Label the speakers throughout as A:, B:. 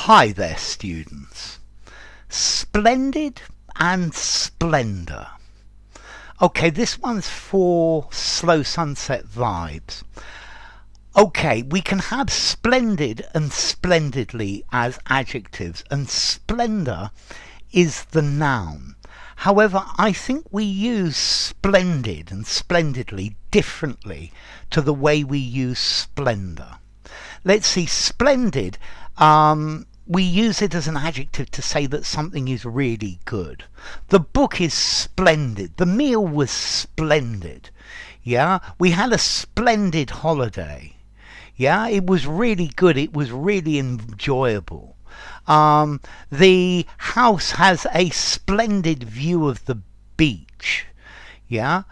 A: Hi there, students. Splendid and Splendour. Okay, this one's for slow sunset vibes. Okay, we can have splendid and splendidly as adjectives, and splendour is the noun. However, I think we use splendid and splendidly differently to the way we use splendour. Let's see, splendid, we use it as an adjective to say that something is really good. The book is splendid. The meal was splendid. Yeah, we had a splendid holiday. Yeah, it was really good. It was really enjoyable. The house has a splendid view of the beach. Yeah,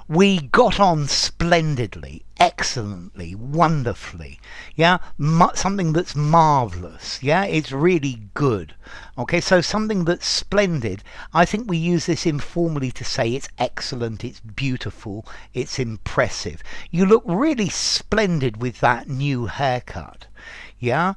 A: we got on splendidly, excellently, wonderfully. Yeah, something that's marvelous. Yeah, it's really good. Okay, so something that's splendid, I think we use this informally to say it's excellent, it's beautiful, it's impressive. You look really splendid with that new haircut. Yeah,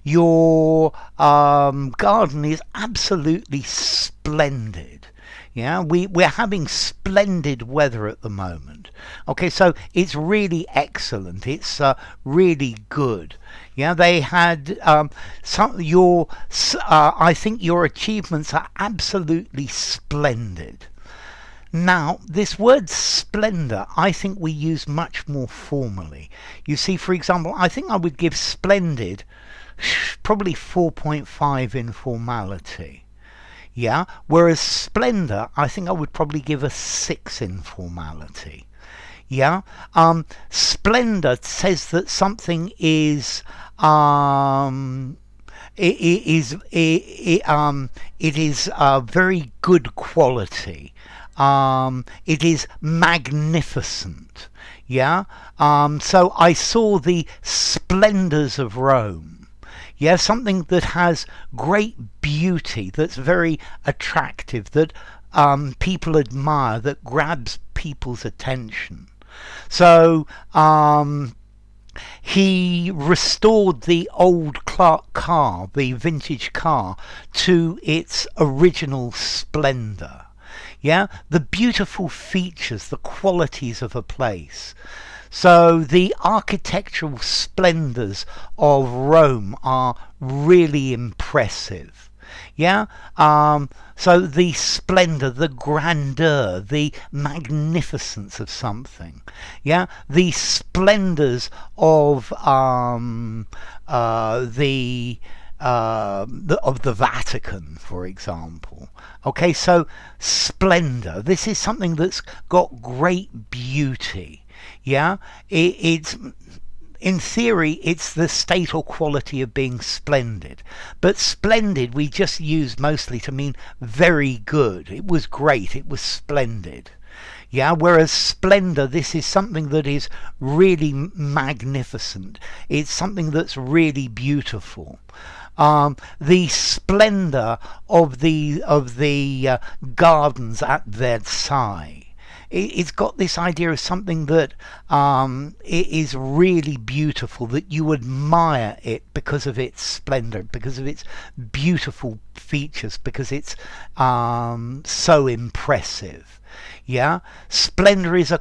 A: your garden is absolutely splendid. Yeah, we're having splendid weather at the moment. Okay, so it's really excellent. It's really good. Yeah, they had I think your achievements are absolutely splendid. Now, this word splendour, I think we use much more formally. You see, for example, I think I would give splendid probably 4.5 in formality. Yeah, whereas splendour, I think I would probably give a 6 in formality. Yeah, splendour says that something is it is very good quality. It is magnificent. Yeah, so I saw the splendours of Rome. Yeah, something that has great beauty, that's very attractive, that people admire, that grabs people's attention. So he restored the old car, the vintage car, to its original splendour. Yeah, the beautiful features, the qualities of a place. So the architectural splendours of Rome are really impressive. Yeah, so the splendour, the grandeur, the magnificence of something. Yeah, the splendours of the Vatican, for example. Okay, so splendour. This is something that's got great beauty. Yeah, it's in theory it's the state or quality of being splendid, but splendid we just use mostly to mean very good. It was great, it was splendid. Yeah, whereas splendour, this is something that is really magnificent. It's something that's really beautiful. The splendour of the gardens at Versailles. It's got this idea of something that it is really beautiful, that you admire it because of its splendour, because of its beautiful features, because it's so impressive. Yeah, splendour is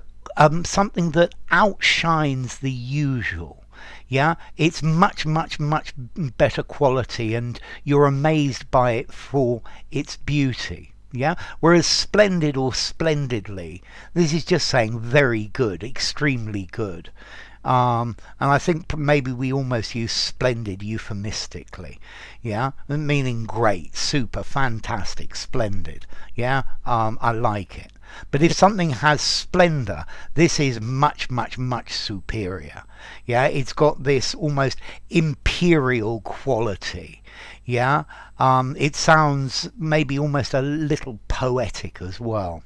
A: something that outshines the usual. Yeah, it's much better quality, and you're amazed by it for its beauty. Yeah, whereas splendid or splendidly, this is just saying very good, extremely good. And I think maybe we almost use splendid euphemistically. Yeah, meaning great, super, fantastic, splendid. Yeah, I like it. But if something has splendour, this is much superior. Yeah, it's got this almost imperial quality. Yeah, it sounds maybe almost a little poetic as well.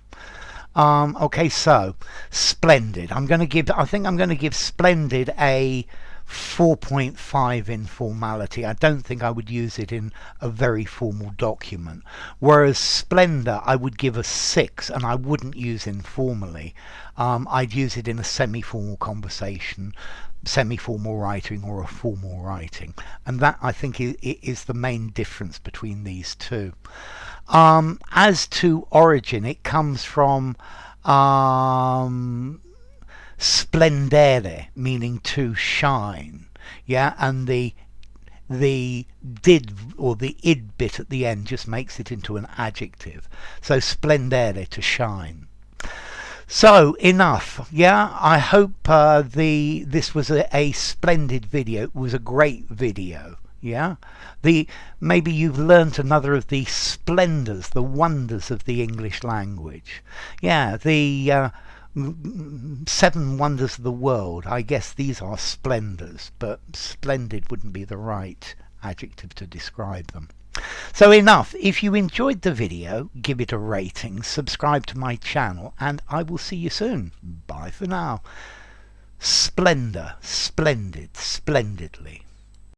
A: Okay, so splendid. I think I'm going to give splendid a 4.5 in formality. I don't think I would use it in a very formal document. Whereas splendour, I would give a 6, and I wouldn't use informally. I'd use it in a semi-formal conversation, semi-formal writing or a formal writing, and that I think is the main difference between these two. As to origin, it comes from splendere, meaning to shine, yeah, and the did or the id bit at the end just makes it into an adjective. So splendere, to shine. So enough. Yeah, I hope this was a splendid video. It was a great video. Yeah, maybe you've learnt another of the splendors, the wonders of the English language. Yeah, the seven wonders of the world. I guess these are splendors, but splendid wouldn't be the right adjective to describe them. So enough. If you enjoyed the video, give it a rating, subscribe to my channel, and I will see you soon. Bye for now. Splendor, splendid, splendidly.